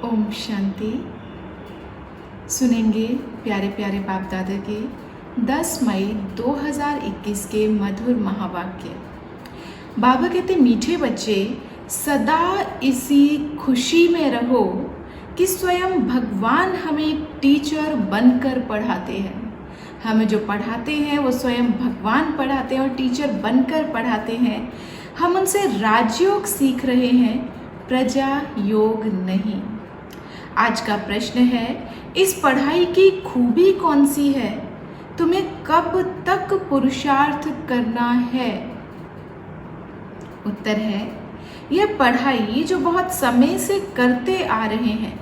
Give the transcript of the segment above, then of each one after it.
ओम शांति। सुनेंगे प्यारे प्यारे बाप दादा के 10 मई 2021 के मधुर महावाक्य। बाबा कहते, मीठे बच्चे सदा इसी खुशी में रहो कि स्वयं भगवान हमें टीचर बनकर पढ़ाते हैं। हमें जो पढ़ाते हैं वो स्वयं भगवान पढ़ाते हैं और टीचर बनकर पढ़ाते हैं। हम उनसे राजयोग सीख रहे हैं, प्रजा योग नहीं। आज का प्रश्न है, इस पढ़ाई की खूबी कौन सी है? तुम्हें कब तक पुरुषार्थ करना है? उत्तर है, यह पढ़ाई जो बहुत समय से करते आ रहे हैं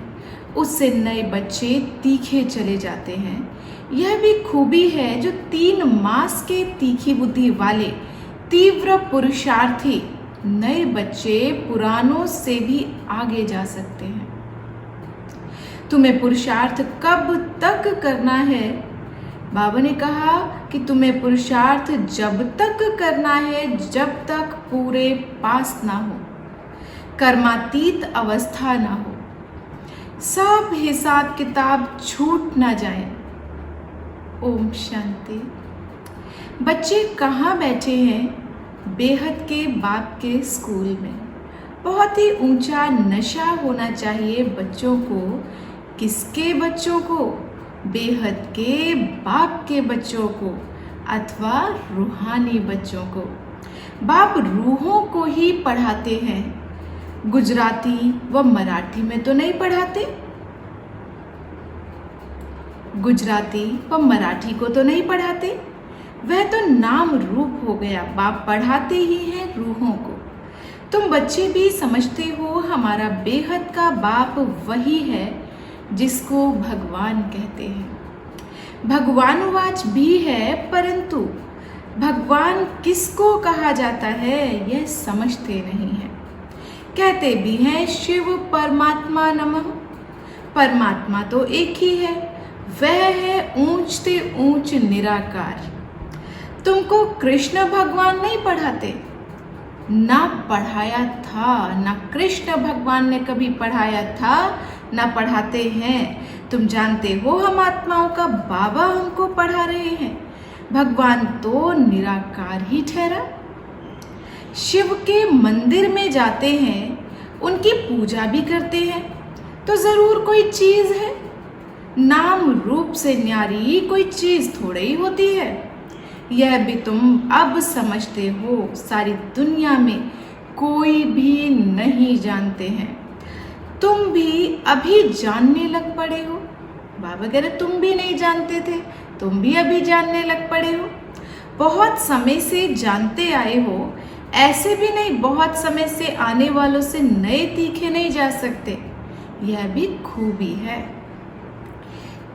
उससे नए बच्चे तीखे चले जाते हैं। यह भी खूबी है जो 3 मास के तीखी बुद्धि वाले तीव्र पुरुषार्थी नए बच्चे पुरानों से भी आगे जा सकते हैं। तुम्हें पुरुषार्थ कब तक करना है? बाबा ने कहा कि तुम्हें पुरुषार्थ जब तक करना है जब तक पूरे पास ना हो, कर्मातीत अवस्था ना हो, सब हिसाब किताब छूट ना जाए। ओम शांति। बच्चे कहाँ बैठे हैं? बेहद के बाप के स्कूल में। बहुत ही ऊंचा नशा होना चाहिए बच्चों को। किसके बच्चों को? बेहद के बाप के बच्चों को अथवा रूहानी बच्चों को। बाप रूहों को ही पढ़ाते हैं, गुजराती व मराठी में तो नहीं पढ़ाते। गुजराती व मराठी को तो नहीं पढ़ाते, वह तो नाम रूप हो गया। बाप पढ़ाते ही हैं रूहों को। तुम बच्चे भी समझते हो हमारा बेहद का बाप वही है जिसको भगवान कहते हैं। भगवानुवाच भी है, परंतु भगवान किसको कहा जाता है यह समझते नहीं है। कहते भी हैं शिव परमात्मा नमः। परमात्मा तो एक ही है, वह है ऊंच से ऊंच निराकार। तुमको कृष्ण भगवान नहीं पढ़ाते, ना पढ़ाया था, ना कृष्ण भगवान ने कभी पढ़ाया था, ना पढ़ाते हैं। तुम जानते हो हम आत्माओं का बाबा हमको पढ़ा रहे हैं। भगवान तो निराकार ही ठहरा। शिव के मंदिर में जाते हैं, उनकी पूजा भी करते हैं, तो जरूर कोई चीज है। नाम रूप से न्यारी कोई चीज थोड़ी ही होती है। यह भी तुम अब समझते हो। सारी दुनिया में कोई भी नहीं जानते हैं। तुम भी अभी जानने लग पड़े हो। बाबा कह रहे तुम भी नहीं जानते थे, तुम भी अभी जानने लग पड़े हो। बहुत समय से जानते आए हो, ऐसे भी नहीं बहुत समय से आने वालों से नए तीखे नहीं जा सकते। यह भी खूबी है।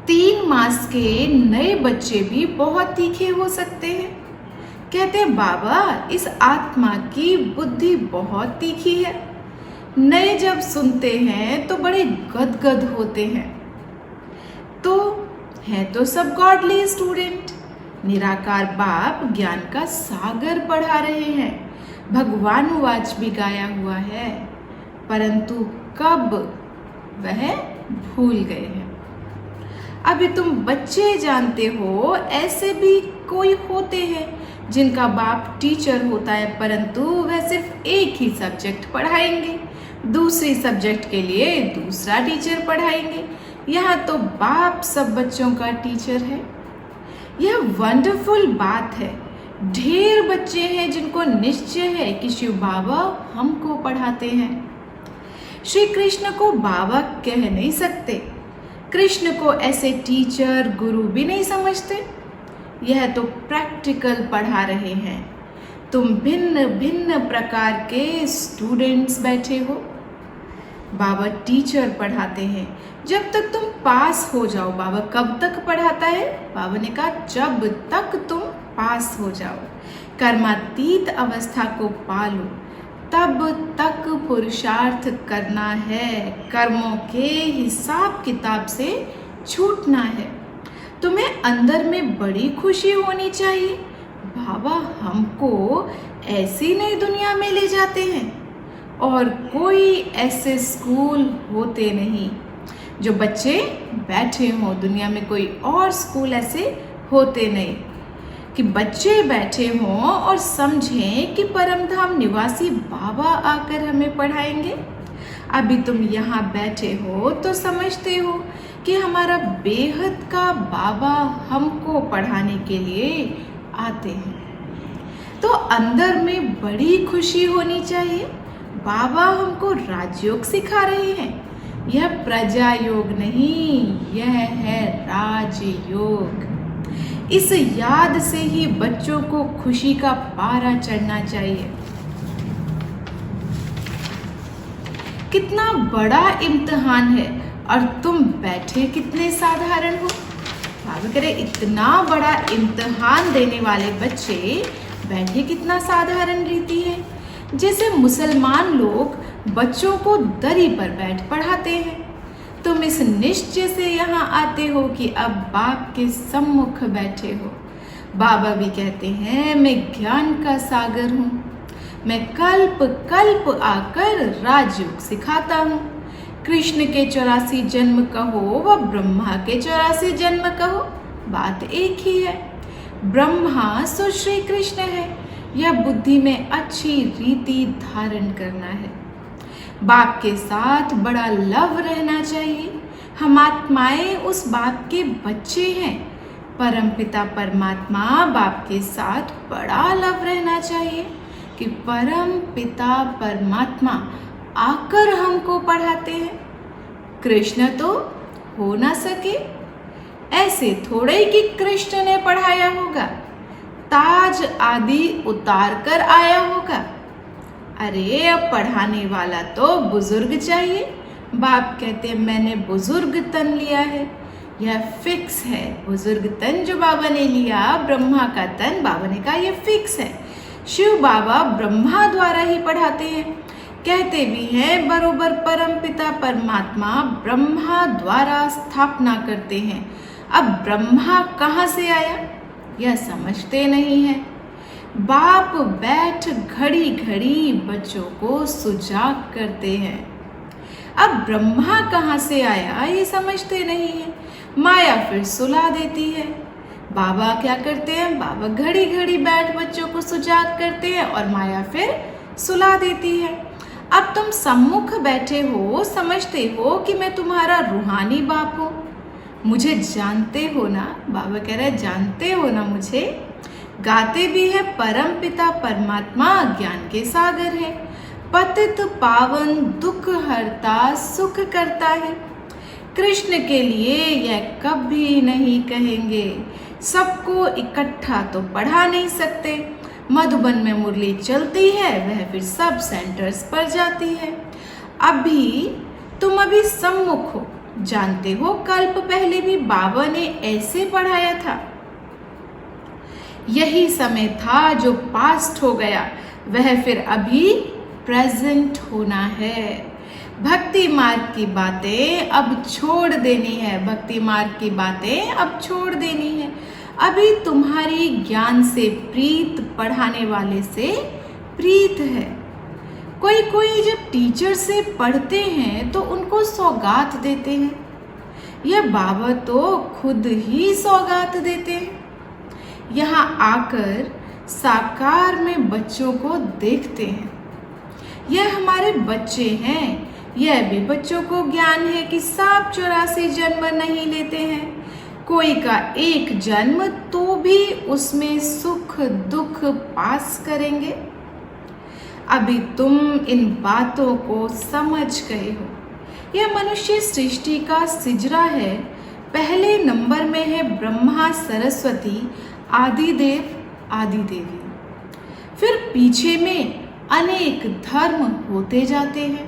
3 मास के नए बच्चे भी बहुत तीखे हो सकते हैं। कहते बाबा इस आत्मा की बुद्धि बहुत तीखी है। नए जब सुनते हैं तो बड़े गदगद होते हैं। तो है तो सब गॉडली स्टूडेंट। निराकार बाप ज्ञान का सागर पढ़ा रहे हैं। भगवानुवाच भी गाया हुआ है, परंतु कब वह भूल गए हैं। अभी तुम बच्चे जानते हो, ऐसे भी कोई होते हैं जिनका बाप टीचर होता है, परंतु वह सिर्फ एक ही सब्जेक्ट पढ़ाएंगे, दूसरी सब्जेक्ट के लिए दूसरा टीचर पढ़ाएंगे। यहाँ तो बाप सब बच्चों का टीचर है। यह वंडरफुल बात है। ढेर बच्चे हैं जिनको निश्चय है कि शिव बाबा हमको पढ़ाते हैं। श्री कृष्ण को बाबा कह नहीं सकते, कृष्ण को ऐसे टीचर गुरु भी नहीं समझते। यह तो प्रैक्टिकल पढ़ा रहे हैं। तुम भिन्न भिन्न प्रकार के स्टूडेंट्स बैठे हो। बाबा टीचर पढ़ाते हैं जब तक तुम पास हो जाओ। बाबा कब तक पढ़ाता है? बाबा ने कहा जब तक तुम पास हो जाओ, कर्मातीत अवस्था को पालो, तब तक पुरुषार्थ करना है। कर्मों के हिसाब किताब से छूटना है। तुम्हें अंदर में बड़ी खुशी होनी चाहिए। बाबा हमको ऐसी नई दुनिया में ले जाते हैं। और कोई ऐसे स्कूल होते नहीं जो बच्चे बैठे हों। दुनिया में कोई और स्कूल ऐसे होते नहीं कि बच्चे बैठे हों और समझें कि परमधाम निवासी बाबा आकर हमें पढ़ाएंगे। अभी तुम यहाँ बैठे हो तो समझते हो कि हमारा बेहद का बाबा हमको पढ़ाने के लिए आते हैं, तो अंदर में बड़ी खुशी होनी चाहिए। बाबा हमको राजयोग सिखा रहे हैं। यह प्रजा योग नहीं, यह है राजयोग। इस याद से ही बच्चों को खुशी का पारा चढ़ना चाहिए। कितना बड़ा इम्तिहान है और तुम बैठे कितने साधारण हो। बाबा कह रहे इतना बड़ा इम्तिहान देने वाले बच्चे बैठे कितना साधारण रीति है। जैसे मुसलमान लोग बच्चों को दरी पर बैठ पढ़ाते हैं, तुम इस निश्चय से यहाँ आते हो कि अब बाप के सम्मुख बैठे हो। बाबा भी कहते हैं मैं ज्ञान का सागर हूँ, मैं कल्प कल्प आकर राजयोग सिखाता हूँ। कृष्ण के 84 जन्म कहो व ब्रह्मा के 84 जन्म कहो, बात एक ही है। ब्रह्मा सो श्री कृष्ण है, यह बुद्धि में अच्छी रीति धारण करना है। बाप के साथ बड़ा लव रहना चाहिए। हम आत्माएं उस बाप के बच्चे हैं। परमपिता परमात्मा बाप के साथ बड़ा लव रहना चाहिए कि परम पिता परमात्मा आकर हमको पढ़ाते हैं। कृष्ण तो हो ना सके, ऐसे थोड़े ही कि कृष्ण ने पढ़ाया होगा, ताज आदि उतार कर आया होगा। अरे अब पढ़ाने वाला तो बुजुर्ग चाहिए। बाप कहते मैंने बुजुर्ग तन लिया है, यह फिक्स है। बुजुर्ग तन जो बाबा ने लिया, ब्रह्मा का तन, बाबा ने कहा यह फिक्स है। शिव बाबा ब्रह्मा द्वारा ही पढ़ाते हैं। कहते भी हैं बरोबर परम पिता परमात्मा ब्रह्मा द्वारा स्थापना करते हैं। अब ब्रह्मा कहाँ से आया यह समझते नहीं है। बाप बैठ घड़ी घड़ी बच्चों को सुजाग करते हैं। अब ब्रह्मा कहाँ से आया ये समझते नहीं है। माया फिर सुला देती है। बाबा क्या करते हैं, बाबा घड़ी घड़ी बैठ बच्चों को सुजाग करते हैं और माया फिर सुला देती है। अब तुम सम्मुख बैठे हो, समझते हो कि मैं तुम्हारा रूहानी बाप हूँ, मुझे जानते हो ना। बाबा कह रहे जानते हो ना मुझे। गाते भी है परम पिता परमात्मा ज्ञान के सागर है, पतित पावन दुख हरता सुख करता है। कृष्ण के लिए यह कभी नहीं कहेंगे। सबको इकट्ठा तो पढ़ा नहीं सकते। मधुबन में मुरली चलती है, वह फिर सब सेंटर्स पर जाती है। तुम अभी सम्मुख हो, जानते हो कल्प पहले भी बाबा ने ऐसे पढ़ाया था। यही समय था जो पास्ट हो गया, वह फिर अभी प्रेजेंट होना है। भक्ति मार्ग की बातें अब छोड़ देनी है। भक्ति मार्ग की बातें अब छोड़ देनी है। अभी तुम्हारी ज्ञान से प्रीत, पढ़ाने वाले से प्रीत है। कोई कोई जब टीचर से पढ़ते हैं तो उनको सौगात देते हैं। यह बाबा तो खुद ही सौगात देते हैं। यहाँ आकर साकार में बच्चों को देखते हैं। यह हमारे बच्चे हैं। यह भी बच्चों को ज्ञान है कि सब 84 जन्म नहीं लेते हैं। कोई का एक जन्म तो भी उसमें सुख दुख पास करेंगे। अभी तुम इन बातों को समझ गए हो। यह मनुष्य सृष्टि का सिजरा है। पहले नंबर में है ब्रह्मा सरस्वती आदिदेव आदिदेवी। फिर पीछे में अनेक धर्म होते जाते हैं।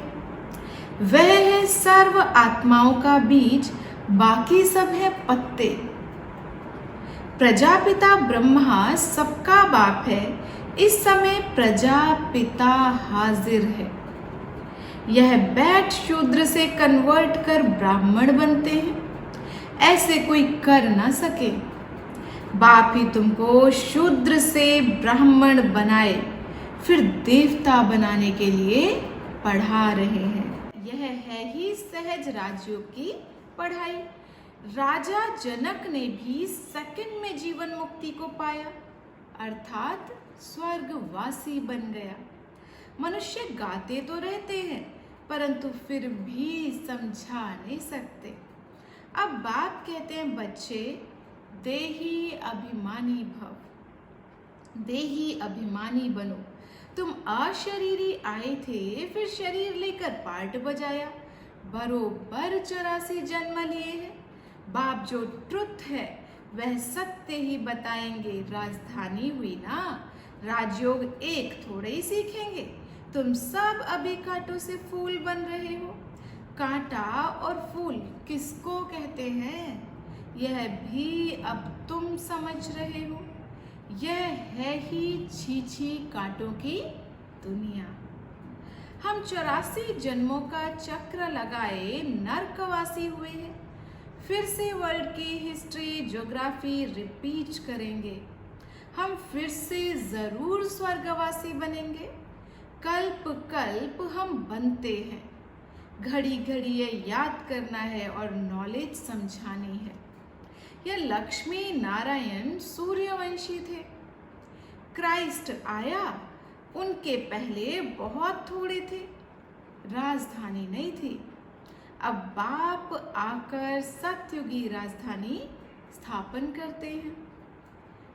वह है सर्व आत्माओं का बीज, बाकी सब है पत्ते। प्रजापिता ब्रह्मा सबका बाप है। इस समय प्रजापिता हाजिर है। यह बैठ शूद्र से कन्वर्ट कर ब्राह्मण बनते हैं। ऐसे कोई कर ना सके। बाप ही तुमको शूद्र से ब्राह्मण बनाए, फिर देवता बनाने के लिए पढ़ा रहे हैं। यह है ही सहज राजयोग की पढ़ाई। राजा जनक ने भी सेकंड में जीवन मुक्ति को पाया, अर्थात स्वर्गवासी बन गया। मनुष्य गाते तो रहते हैं परंतु फिर भी समझा नहीं सकते। अब बाप कहते हैं, बच्चे देही अभिमानी भव, देही अभिमानी बनो। तुम अशरीरी आए थे, फिर शरीर लेकर पार्ट बजाया, बरोबर 84 जन्म लिए हैं। बाप जो ट्रुथ है वह सत्य ही बताएंगे। राजधानी हुई ना, राजयोग एक थोड़े ही सीखेंगे। तुम सब अभी कांटों से फूल बन रहे हो। कांटा और फूल किसको कहते हैं यह भी अब तुम समझ रहे हो। यह है ही छी कांटों की दुनिया। हम 84 जन्मों का चक्र लगाए नरकवासी हुए हैं। फिर से वर्ल्ड की हिस्ट्री ज्योग्राफी रिपीट करेंगे। हम फिर से जरूर स्वर्गवासी बनेंगे। कल्प कल्प हम बनते हैं। घड़ी घड़ी ये याद करना है और नॉलेज समझानी है। यह लक्ष्मी नारायण सूर्यवंशी थे। क्राइस्ट आया, उनके पहले बहुत थोड़े थे, राजधानी नहीं थी। अब बाप आकर सतयुगी राजधानी स्थापन करते हैं।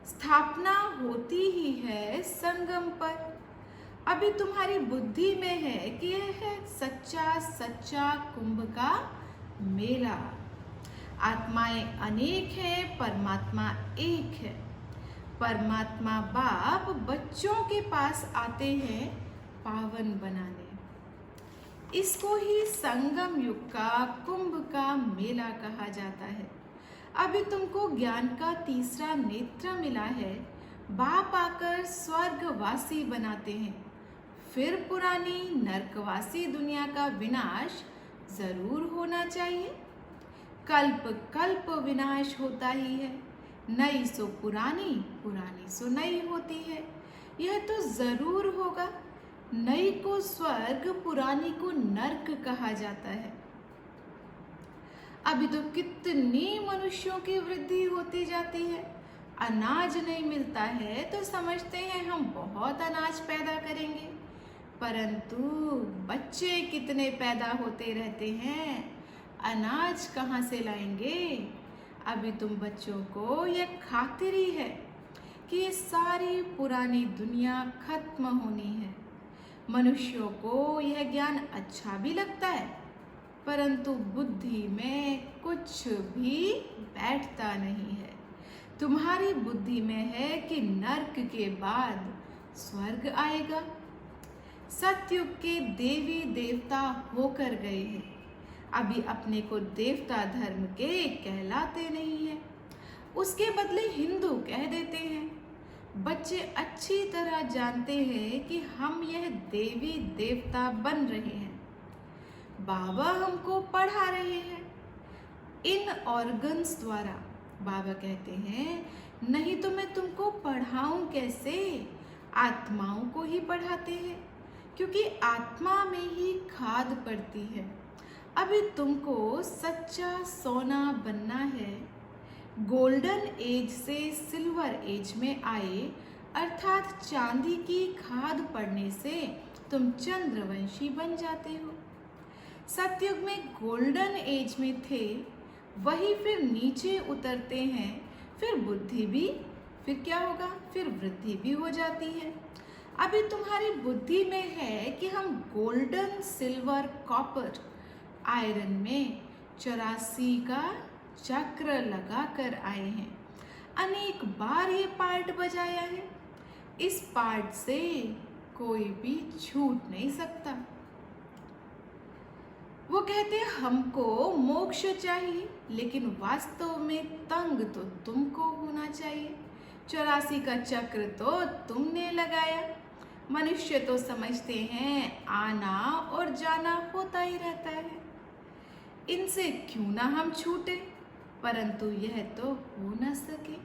स्थापना होती ही है संगम पर। अभी तुम्हारी बुद्धि में है कि यह है सच्चा सच्चा कुंभ का मेला। आत्माएं अनेक हैं, परमात्मा एक है। परमात्मा बाप बच्चों के पास आते हैं पावन बनाने। इसको ही संगम युग का कुंभ का मेला कहा जाता है। अभी तुमको ज्ञान का तीसरा नेत्र मिला है। बाप आकर स्वर्गवासी बनाते हैं। फिर पुरानी नरकवासी दुनिया का विनाश जरूर होना चाहिए। कल्प कल्प विनाश होता ही है। नई सो पुरानी, पुरानी सो नई होती है। यह तो जरूर होगा। नई को स्वर्ग, पुरानी को नर्क कहा जाता है। अभी तो कितनी मनुष्यों की वृद्धि होती जाती है। अनाज नहीं मिलता है तो समझते हैं हम बहुत अनाज पैदा करेंगे, परंतु बच्चे कितने पैदा होते रहते हैं, अनाज कहाँ से लाएंगे। अभी तुम बच्चों को यह खातिरी है कि ये सारी पुरानी दुनिया खत्म होनी है। मनुष्यों को यह ज्ञान अच्छा भी लगता है, परंतु बुद्धि में कुछ भी बैठता नहीं है। तुम्हारी बुद्धि में है कि नर्क के बाद स्वर्ग आएगा। सतयुग के देवी देवता होकर गए हैं, अभी अपने को देवता धर्म के कहलाते नहीं हैं। उसके बदले हिंदू कह देते हैं। बच्चे अच्छी तरह जानते हैं कि हम यह देवी देवता बन रहे हैं। बाबा हमको पढ़ा रहे हैं इन ऑर्गन्स द्वारा। बाबा कहते हैं, नहीं तो मैं तुमको पढ़ाऊं कैसे। आत्माओं को ही पढ़ाते हैं, क्योंकि आत्मा में ही खाद पड़ती है। अभी तुमको सच्चा सोना बनना है। गोल्डन एज से सिल्वर एज में आए, अर्थात चांदी की खाद पड़ने से तुम चंद्रवंशी बन जाते हो। सतयुग में गोल्डन एज में थे, वही फिर नीचे उतरते हैं। फिर बुद्धि भी, फिर क्या होगा, फिर वृद्धि भी हो जाती है। अभी तुम्हारी बुद्धि में है कि हम गोल्डन, सिल्वर, कॉपर, आयरन में 84 का चक्र लगा कर आए हैं। अनेक बार ये पार्ट बजाया है। इस पार्ट से कोई भी छूट नहीं सकता। वो कहते हैं हमको मोक्ष चाहिए, लेकिन वास्तव में तंग तो तुमको होना चाहिए। 84 का चक्र तो तुमने लगाया। मनुष्य तो समझते हैं आना और जाना होता ही रहता है, इनसे क्यों ना हम छूटे, परंतु यह तो हो न सके।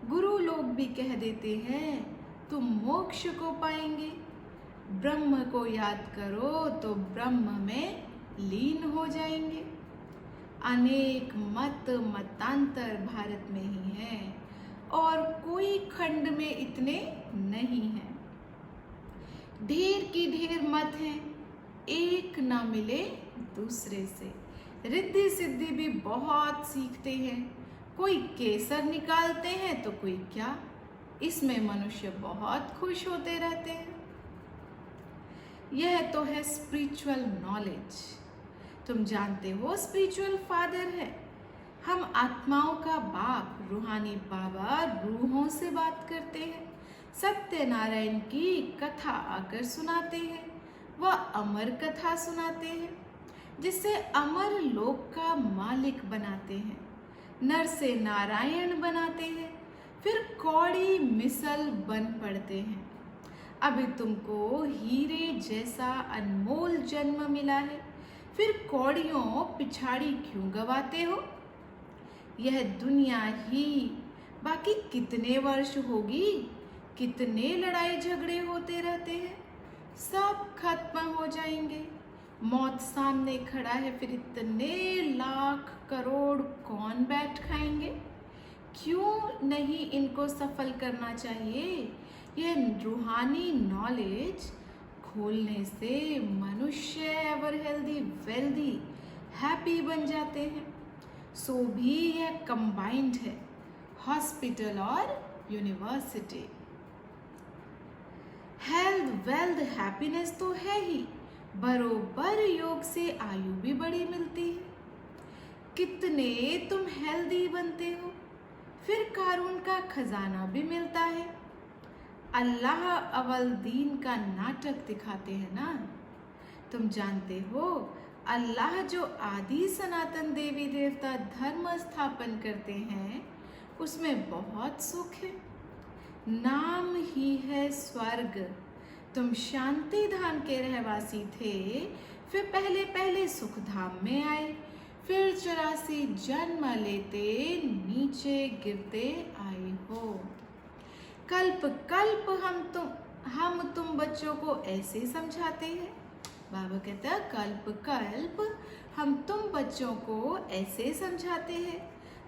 गुरु लोग भी कह देते हैं तुम मोक्ष को पाएंगे। ब्रह्म को याद करो तो ब्रह्म में लीन हो जाएंगे। अनेक मतांतर भारत में ही हैं और कोई खंड में इतने नहीं हैं। ढेर की ढेर मत हैं, एक ना मिले दूसरे से। रिद्धि सिद्धि भी बहुत सीखते हैं, कोई केसर निकालते हैं तो कोई क्या। इसमें मनुष्य बहुत खुश होते रहते हैं। यह तो है स्पिरिचुअल नॉलेज। तुम जानते हो स्पिरिचुअल फादर है। हम आत्माओं का बाप रूहानी बाबा रूहों से बात करते हैं, सत्यनारायण की कथा आकर सुनाते हैं। वह अमर कथा सुनाते हैं जिससे अमर लोक का मालिक बनाते हैं। नर से नारायण बनाते हैं, फिर कौड़ी मिसल बन पड़ते हैं। अभी तुमको हीरे जैसा अनमोल जन्म मिला है, फिर कौड़ियों पिछाड़ी क्यों गवाते हो। यह दुनिया ही बाकी कितने वर्ष होगी, कितने लड़ाई झगड़े होते रहते हैं, सब खत्म हो जाएंगे। मौत सामने खड़ा है, फिर इतने लाख करोड़ कौन बैठ खाएंगे। क्यों नहीं इनको सफल करना चाहिए। यह रूहानी नॉलेज खोलने से मनुष्य एवर हेल्दी वेल्दी हैप्पी बन जाते हैं। सो भी यह कंबाइंड है, हॉस्पिटल और यूनिवर्सिटी। हेल्थ वेल्थ हैप्पीनेस तो है ही, बरोबर योग से आयु भी बड़ी मिलती है। कितने तुम हेल्दी बनते हो, फिर कारून का खजाना भी मिलता है। अल्लाह अवल दीन का नाटक दिखाते हैं ना। तुम जानते हो अल्लाह जो आदि सनातन देवी देवता धर्म स्थापन करते हैं उसमें बहुत सुख है। नाम ही है स्वर्ग। तुम शांति धाम के रहवासी थे, फिर पहले पहले सुख धाम में आए, फिर 84 जन्म लेते नीचे गिरते आए हो। कल्प कल्प हम तुम बच्चों को ऐसे समझाते हैं। बाबा कहता है कल्प कल्प हम तुम बच्चों को ऐसे समझाते हैं,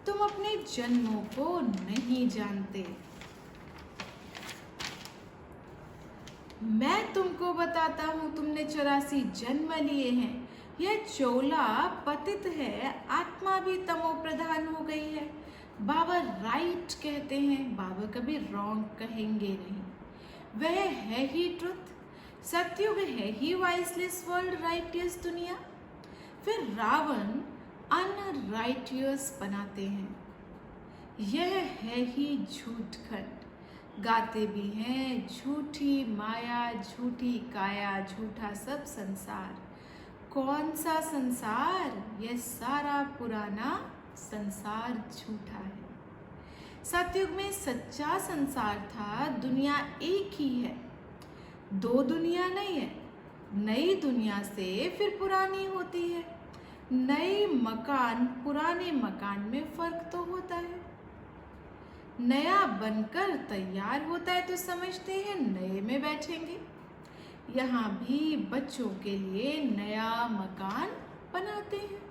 तुम अपने जन्मों को नहीं जानते। मैं तुमको बताता हूँ, तुमने 84 जन्म लिए हैं। यह चोला पतित है, आत्मा भी तमो प्रधान हो गई है। बाबा राइट कहते हैं, बाबा कभी रॉन्ग कहेंगे नहीं। वह है ही ट्रुथ, सतयुग है ही वाइसलेस वर्ल्ड, राइटियस दुनिया। फिर रावण अनराइटियस बनाते हैं। यह है ही झूठ खंड, गाते भी हैं झूठी माया झूठी काया झूठा सब संसार। कौन सा संसार, यह सारा पुराना संसार झूठा है। सतयुग में सच्चा संसार था, दुनिया एक ही है, दो दुनिया नहीं है। नई दुनिया से फिर पुरानी होती है। नए मकान पुराने मकान में फर्क तो होता है। नया बनकर तैयार होता है तो समझते हैं नए में बैठेंगे। यहाँ भी बच्चों के लिए नया मकान बनाते हैं।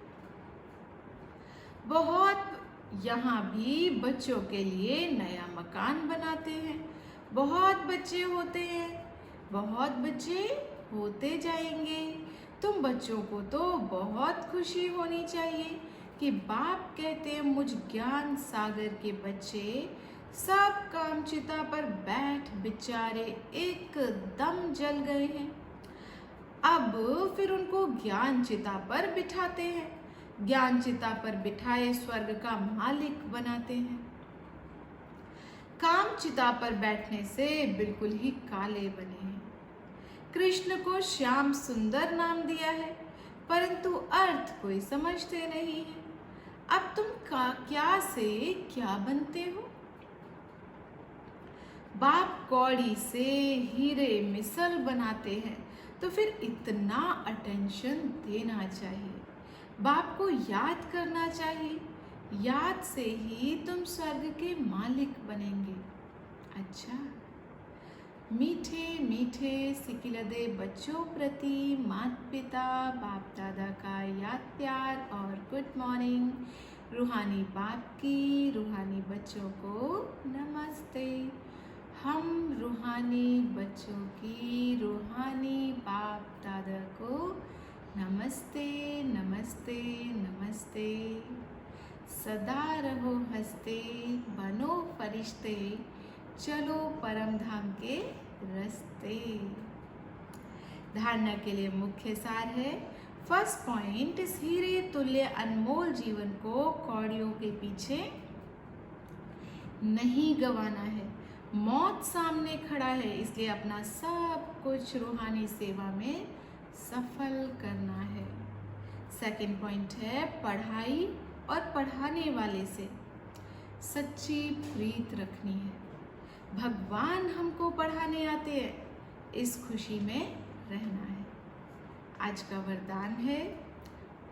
यहाँ भी बच्चों के लिए नया मकान बनाते हैं। बहुत बच्चे होते हैं, बहुत बच्चे होते जाएंगे। तुम बच्चों को तो बहुत खुशी होनी चाहिए कि बाप कहते हैं मुझ ज्ञान सागर के बच्चे सब कामचिता पर बैठ बेचारे एकदम जल गए हैं। अब फिर उनको ज्ञान चिता पर बिठाते हैं, ज्ञान चिता पर बिठाए स्वर्ग का मालिक बनाते हैं। काम चिता पर बैठने से बिल्कुल ही काले बने हैं। कृष्ण को श्याम सुंदर नाम दिया है, परंतु अर्थ कोई समझते नहीं है। अब तुम क्या से क्या बनते हो। बाप कौड़ी से हीरे मिसल बनाते हैं तो फिर इतना अटेंशन देना चाहिए। बाप को याद करना चाहिए, याद से ही तुम स्वर्ग के मालिक बनेंगे। अच्छा, मीठे मीठे सिकिलदे बच्चों प्रति माता पिता बाप दादा का याद प्यार और गुड मॉर्निंग। रूहानी बाप की रूहानी बच्चों को नमस्ते। हम रूहानी बच्चों की रूहानी बाप दादा को नमस्ते नमस्ते नमस्ते। सदा रहो हंसते बनो फरिश्ते, चलो परम धाम के रास्ते। धारणा के लिए मुख्य सार है, फर्स्ट पॉइंट, इस हीरे तुल्य अनमोल जीवन को कौड़ियों के पीछे नहीं गंवाना है। मौत सामने खड़ा है, इसलिए अपना सब कुछ रूहानी सेवा में सफल करना है। सेकंड पॉइंट है, पढ़ाई और पढ़ाने वाले से सच्ची प्रीत रखनी है। भगवान हमको पढ़ाने आते हैं, इस खुशी में रहना है। आज का वरदान है,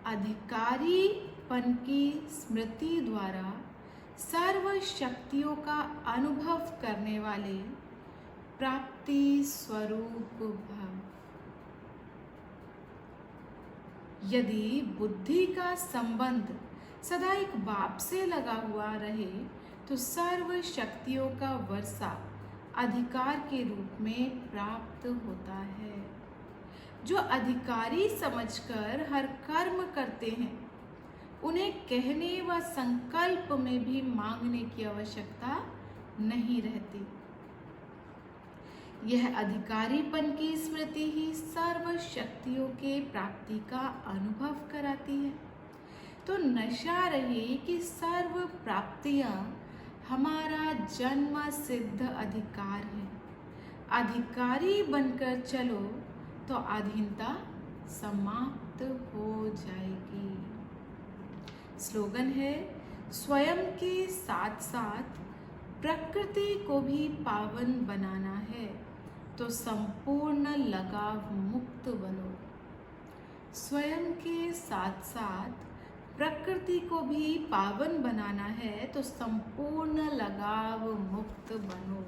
अधिकारीपन की स्मृति द्वारा सर्व शक्तियों का अनुभव करने वाले प्राप्ति स्वरूप भव। यदि बुद्धि का संबंध सदा एक बाप से लगा हुआ रहे तो सर्व शक्तियों का वर्षा अधिकार के रूप में प्राप्त होता है। जो अधिकारी समझकर हर कर्म करते हैं, उन्हें कहने व संकल्प में भी मांगने की आवश्यकता नहीं रहती। यह अधिकारीपन की स्मृति ही सर्व शक्तियों के प्राप्ति का अनुभव कराती है। तो नशा रहे कि सर्व प्राप्तियां हमारा जन्म सिद्ध अधिकार है। अधिकारी बनकर चलो तो अधीनता समाप्त हो जाएगी। स्लोगन है, स्वयं के साथ साथ प्रकृति को भी पावन बनाना है तो संपूर्ण लगाव मुक्त बनो। स्वयं के साथ साथ प्रकृति को भी पावन बनाना है तो संपूर्ण लगाव मुक्त बनो।